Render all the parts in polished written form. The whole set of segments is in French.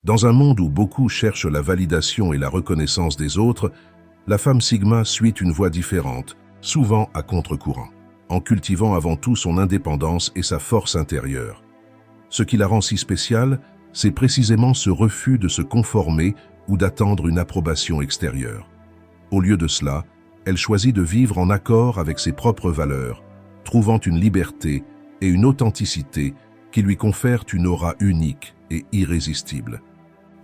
Dans un monde où beaucoup cherchent la validation et la reconnaissance des autres, la femme Sigma suit une voie différente, souvent à contre-courant, en cultivant avant tout son indépendance et sa force intérieure. Ce qui la rend si spéciale, c'est précisément ce refus de se conformer ou d'attendre une approbation extérieure. Au lieu de cela, elle choisit de vivre en accord avec ses propres valeurs, trouvant une liberté et une authenticité qui lui confèrent une aura unique et irrésistible.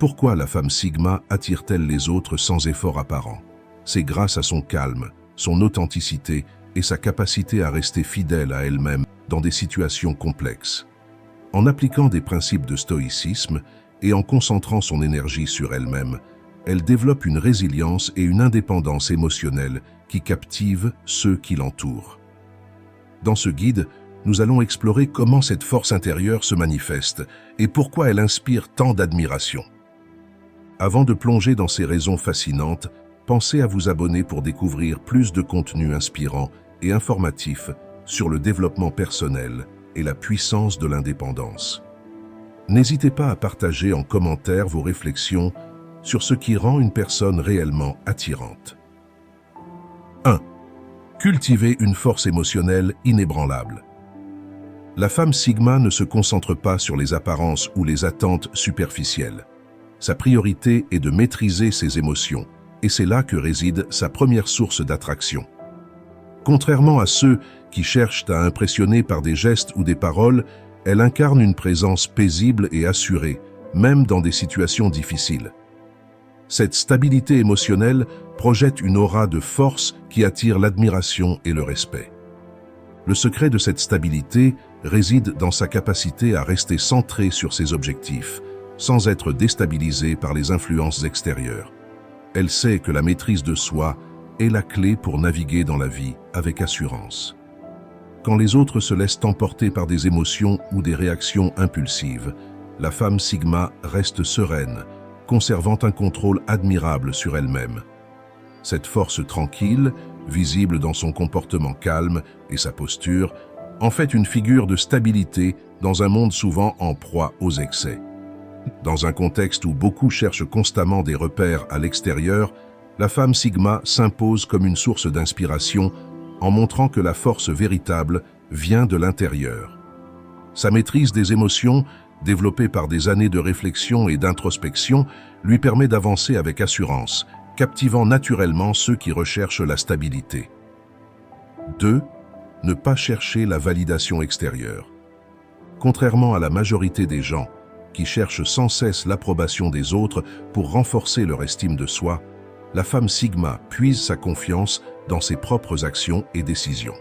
Pourquoi la femme Sigma attire-t-elle les autres sans effort apparent? C'est grâce à son calme, son authenticité et sa capacité à rester fidèle à elle-même dans des situations complexes. En appliquant des principes de stoïcisme et en concentrant son énergie sur elle-même, elle développe une résilience et une indépendance émotionnelle qui captivent ceux qui l'entourent. Dans ce guide, nous allons explorer comment cette force intérieure se manifeste et pourquoi elle inspire tant d'admiration. Avant de plonger dans ces raisons fascinantes, pensez à vous abonner pour découvrir plus de contenus inspirants et informatifs sur le développement personnel et la puissance de l'indépendance. N'hésitez pas à partager en commentaire vos réflexions sur ce qui rend une personne réellement attirante. 1. Cultiver une force émotionnelle inébranlable. La femme Sigma ne se concentre pas sur les apparences ou les attentes superficielles. Sa priorité est de maîtriser ses émotions, et c'est là que réside sa première source d'attraction. Contrairement à ceux qui cherchent à impressionner par des gestes ou des paroles, elle incarne une présence paisible et assurée, même dans des situations difficiles. Cette stabilité émotionnelle projette une aura de force qui attire l'admiration et le respect. Le secret de cette stabilité réside dans sa capacité à rester centrée sur ses objectifs, sans être déstabilisée par les influences extérieures. Elle sait que la maîtrise de soi est la clé pour naviguer dans la vie avec assurance. Quand les autres se laissent emporter par des émotions ou des réactions impulsives, la femme Sigma reste sereine, conservant un contrôle admirable sur elle-même. Cette force tranquille, visible dans son comportement calme et sa posture, en fait une figure de stabilité dans un monde souvent en proie aux excès. Dans un contexte où beaucoup cherchent constamment des repères à l'extérieur, la femme Sigma s'impose comme une source d'inspiration en montrant que la force véritable vient de l'intérieur. Sa maîtrise des émotions, développée par des années de réflexion et d'introspection, lui permet d'avancer avec assurance, captivant naturellement ceux qui recherchent la stabilité. 2. Ne pas chercher la validation extérieure. Contrairement à la majorité des gens, qui cherchent sans cesse l'approbation des autres pour renforcer leur estime de soi, la femme Sigma puise sa confiance dans ses propres actions et décisions.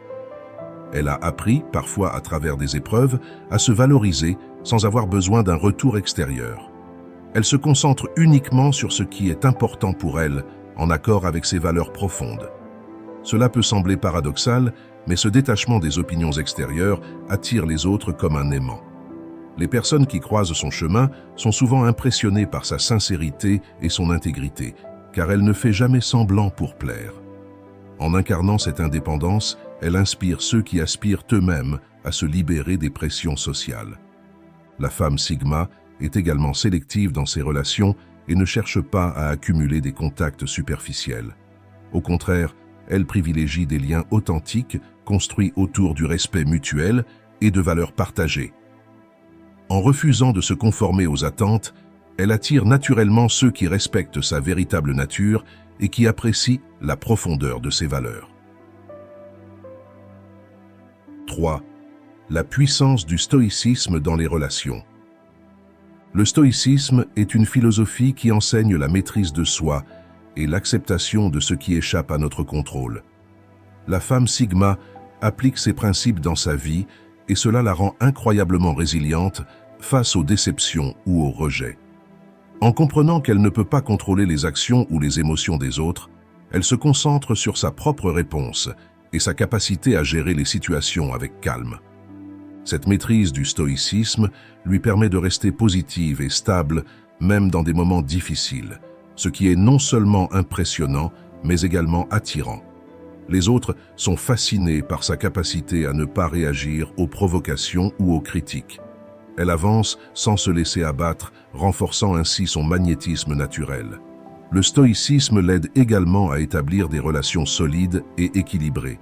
Elle a appris, parfois à travers des épreuves, à se valoriser sans avoir besoin d'un retour extérieur. Elle se concentre uniquement sur ce qui est important pour elle, en accord avec ses valeurs profondes. Cela peut sembler paradoxal, mais ce détachement des opinions extérieures attire les autres comme un aimant. Les personnes qui croisent son chemin sont souvent impressionnées par sa sincérité et son intégrité, car elle ne fait jamais semblant pour plaire. En incarnant cette indépendance, elle inspire ceux qui aspirent eux-mêmes à se libérer des pressions sociales. La femme Sigma est également sélective dans ses relations et ne cherche pas à accumuler des contacts superficiels. Au contraire, elle privilégie des liens authentiques construits autour du respect mutuel et de valeurs partagées. En refusant de se conformer aux attentes, elle attire naturellement ceux qui respectent sa véritable nature et qui apprécient la profondeur de ses valeurs. 3. La puissance du stoïcisme dans les relations. Le stoïcisme est une philosophie qui enseigne la maîtrise de soi et l'acceptation de ce qui échappe à notre contrôle. La femme Sigma applique ces principes dans sa vie et cela la rend incroyablement résiliente face aux déceptions ou aux rejets. En comprenant qu'elle ne peut pas contrôler les actions ou les émotions des autres, elle se concentre sur sa propre réponse et sa capacité à gérer les situations avec calme. Cette maîtrise du stoïcisme lui permet de rester positive et stable même dans des moments difficiles, ce qui est non seulement impressionnant, mais également attirant. Les autres sont fascinés par sa capacité à ne pas réagir aux provocations ou aux critiques. Elle avance sans se laisser abattre, renforçant ainsi son magnétisme naturel. Le stoïcisme l'aide également à établir des relations solides et équilibrées.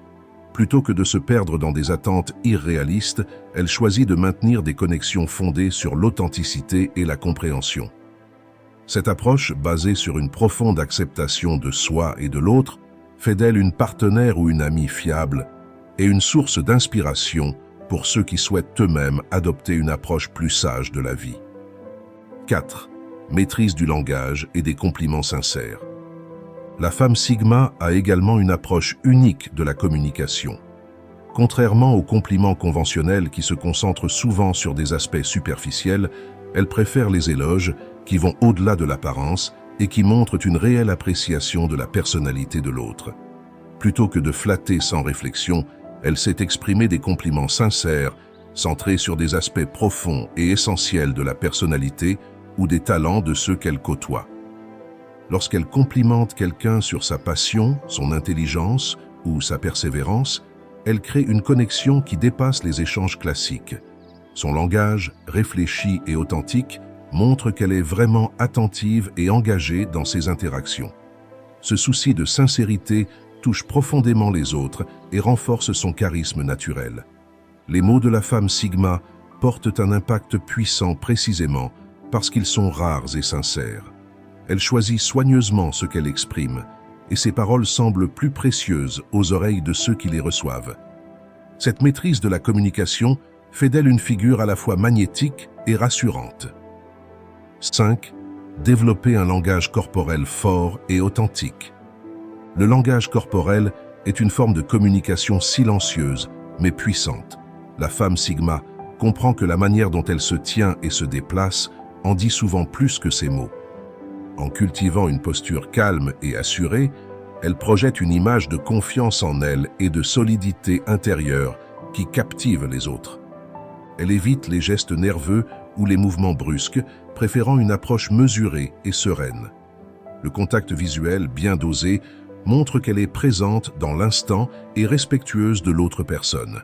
Plutôt que de se perdre dans des attentes irréalistes, elle choisit de maintenir des connexions fondées sur l'authenticité et la compréhension. Cette approche, basée sur une profonde acceptation de soi et de l'autre, fait d'elle une partenaire ou une amie fiable et une source d'inspiration pour ceux qui souhaitent eux-mêmes adopter une approche plus sage de la vie. 4. Maîtrise du langage et des compliments sincères. La femme Sigma a également une approche unique de la communication. Contrairement aux compliments conventionnels qui se concentrent souvent sur des aspects superficiels, elle préfère les éloges qui vont au-delà de l'apparence et qui montrent une réelle appréciation de la personnalité de l'autre. Plutôt que de flatter sans réflexion, elle sait exprimer des compliments sincères, centrés sur des aspects profonds et essentiels de la personnalité ou des talents de ceux qu'elle côtoie. Lorsqu'elle complimente quelqu'un sur sa passion, son intelligence ou sa persévérance, elle crée une connexion qui dépasse les échanges classiques. Son langage, réfléchi et authentique, montre qu'elle est vraiment attentive et engagée dans ses interactions. Ce souci de sincérité touche profondément les autres et renforce son charisme naturel. Les mots de la femme Sigma portent un impact puissant précisément parce qu'ils sont rares et sincères. Elle choisit soigneusement ce qu'elle exprime, et ses paroles semblent plus précieuses aux oreilles de ceux qui les reçoivent. Cette maîtrise de la communication fait d'elle une figure à la fois magnétique et rassurante. 5. Développer un langage corporel fort et authentique. Le langage corporel est une forme de communication silencieuse, mais puissante. La femme Sigma comprend que la manière dont elle se tient et se déplace en dit souvent plus que ses mots. En cultivant une posture calme et assurée, elle projette une image de confiance en elle et de solidité intérieure qui captive les autres. Elle évite les gestes nerveux ou les mouvements brusques, préférant une approche mesurée et sereine. Le contact visuel bien dosé montre qu'elle est présente dans l'instant et respectueuse de l'autre personne.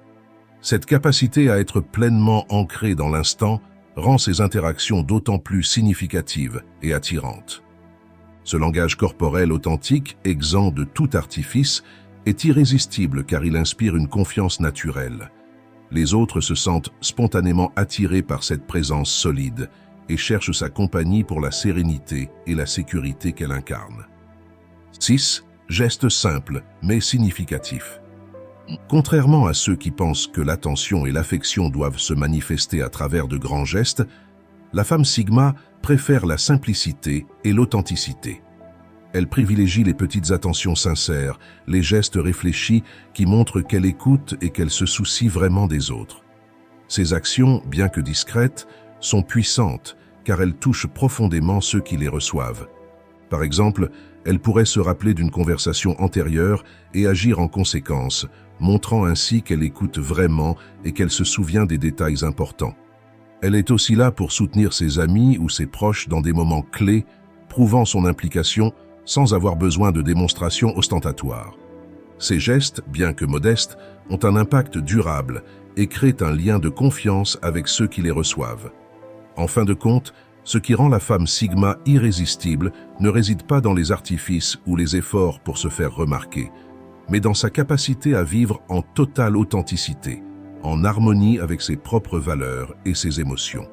Cette capacité à être pleinement ancrée dans l'instant rend ses interactions d'autant plus significatives et attirantes. Ce langage corporel authentique, exempt de tout artifice, est irrésistible car il inspire une confiance naturelle. Les autres se sentent spontanément attirés par cette présence solide et cherchent sa compagnie pour la sérénité et la sécurité qu'elle incarne. 6. Geste simple, mais significatif. Contrairement à ceux qui pensent que l'attention et l'affection doivent se manifester à travers de grands gestes, la femme Sigma préfère la simplicité et l'authenticité. Elle privilégie les petites attentions sincères, les gestes réfléchis qui montrent qu'elle écoute et qu'elle se soucie vraiment des autres. Ses actions, bien que discrètes, sont puissantes car elles touchent profondément ceux qui les reçoivent. Par exemple, elle pourrait se rappeler d'une conversation antérieure et agir en conséquence, montrant ainsi qu'elle écoute vraiment et qu'elle se souvient des détails importants. Elle est aussi là pour soutenir ses amis ou ses proches dans des moments clés, prouvant son implication sans avoir besoin de démonstrations ostentatoires. Ces gestes, bien que modestes, ont un impact durable et créent un lien de confiance avec ceux qui les reçoivent. En fin de compte, ce qui rend la femme Sigma irrésistible ne réside pas dans les artifices ou les efforts pour se faire remarquer, mais dans sa capacité à vivre en totale authenticité, en harmonie avec ses propres valeurs et ses émotions.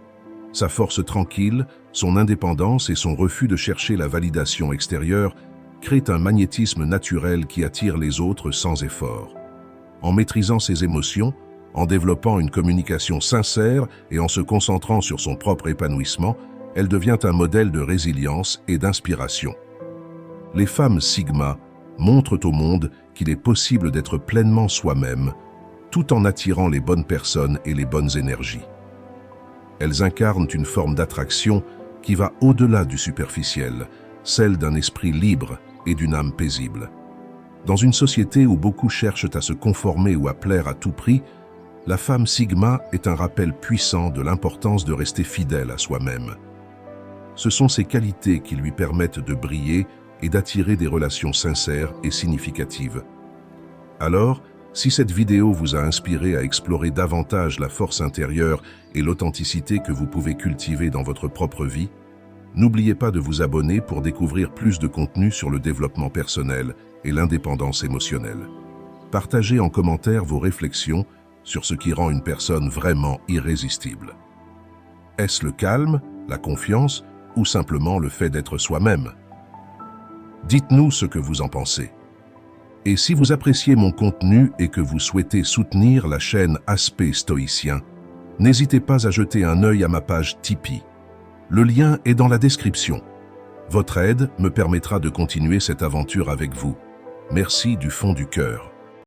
Sa force tranquille, son indépendance et son refus de chercher la validation extérieure créent un magnétisme naturel qui attire les autres sans effort. En maîtrisant ses émotions, en développant une communication sincère et en se concentrant sur son propre épanouissement, elle devient un modèle de résilience et d'inspiration. Les femmes Sigma montrent au monde qu'il est possible d'être pleinement soi-même, tout en attirant les bonnes personnes et les bonnes énergies. Elles incarnent une forme d'attraction qui va au-delà du superficiel, celle d'un esprit libre et d'une âme paisible. Dans une société où beaucoup cherchent à se conformer ou à plaire à tout prix, la femme Sigma est un rappel puissant de l'importance de rester fidèle à soi-même. Ce sont ces qualités qui lui permettent de briller et d'attirer des relations sincères et significatives. Alors, Si cette vidéo vous a inspiré à explorer davantage la force intérieure et l'authenticité que vous pouvez cultiver dans votre propre vie, n'oubliez pas de vous abonner pour découvrir plus de contenu sur le développement personnel et l'indépendance émotionnelle. Partagez en commentaire vos réflexions sur ce qui rend une personne vraiment irrésistible. Est-ce le calme, la confiance ou simplement le fait d'être soi-même? Dites-nous ce que vous en pensez. Et si vous appréciez mon contenu et que vous souhaitez soutenir la chaîne Aspect Stoïcien, n'hésitez pas à jeter un œil à ma page Tipeee. Le lien est dans la description. Votre aide me permettra de continuer cette aventure avec vous. Merci du fond du cœur.